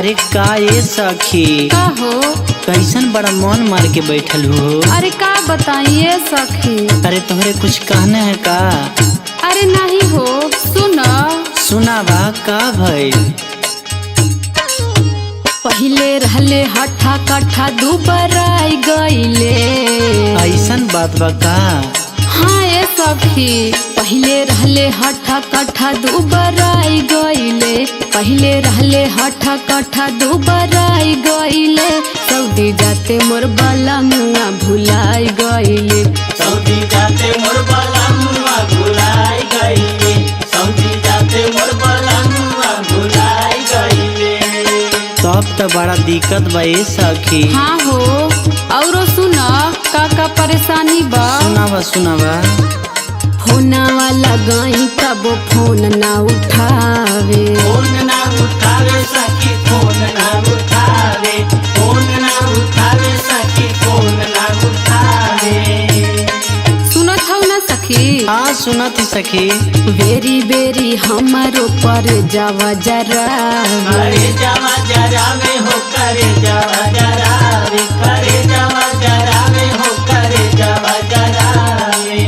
अरे का ये सखी का हो? कैसन बड़ा मन मार के बैठल हो? अरे का बताइए सखी। अरे तुम्हारे कुछ कहना है का? अरे नहीं हो, सुनो। सुनावा का भइल? पहिले रहले हठा कठा दुबराई गईले। ऐसन बात बा का? हाँ ये सखी, पहिले रहले हठा कठा दुबराई गईले। पहिले रहले हठा कठा दुबराई गईले। सऊदी जाते मोर बाला मुआ भुलाई गईले। सऊदी जाते मोर बाला मुआ भुलाई गईले। सऊदी जाते मोर बाला मुआ भुलाई गईले। तब तो बड़ा दिक्कत बा ये सखी। हाँ हो, औरो सुना का परेशानी बा? सुनावा सुनावा। फोनवा लगाई तब फोन ना उठावे। फोन ना उठावे सखी, फोन ना उठावे। फोन ना उठावे सखी, फोन ना उठावे। सुनत हौ ना सखी? हाँ सुनत सखी। बेरी बेरी हमारो पर जावा जरा। करे जावा जरावे हो, करे जावा जरावे। करे जावा जरावे हो, करे जावा जरावे।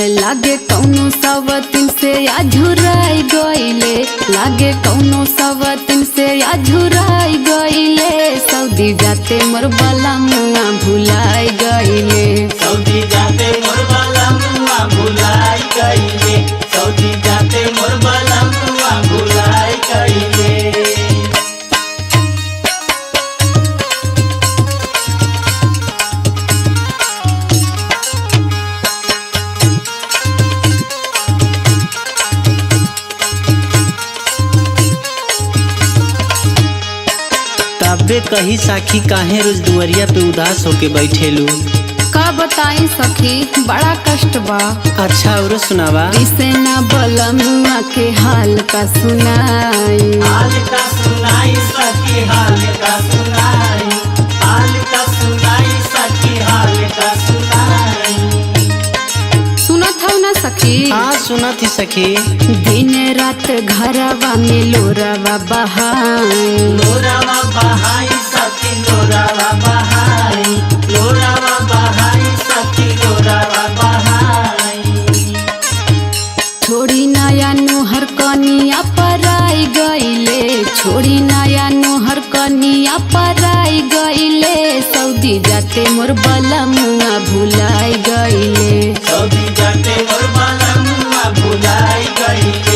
लागे कौनो सवतिन से अझुराई गईले। लागे कौनो सवतिन से अझुराई गईले। सऊदी जाते मोर बाला मुआ भुलाई गईले। सऊदी जाते मोर बाला मुआ भुलाई गईले। सऊदी जाते मोर बाला मुआ भुलाई गईले। तबे कही साखी काहे रोज दुआरिया पे उदास होके बैठेलू? का बताई सखी, बड़ा कष्ट बा। अच्छा और सुनावा। इसे ना बलमुआ के हाल का सुनाई। हाल का सुनाई सखी, हाल का सुनाई। हाल का सुनाई सखी, हाल का सुनाई। सुनत हौ ना सखी? हाँ सुनत ही सखी। दिन रात घरवा में लोरावा बहाई। लोरावा बहाई सखी, लोरावा बहाई। लोरावा बहाई सखी, लोरावा बहाई। छोड़ी नया नोहर कनिया पराई गईले। छोड़ी नया नोहर कनिया पराई गईले। सऊदी जाते मोर बाला मुआ भुलाई गईले। सऊदी जाते मोर बाला मुआ भुलाई गईले।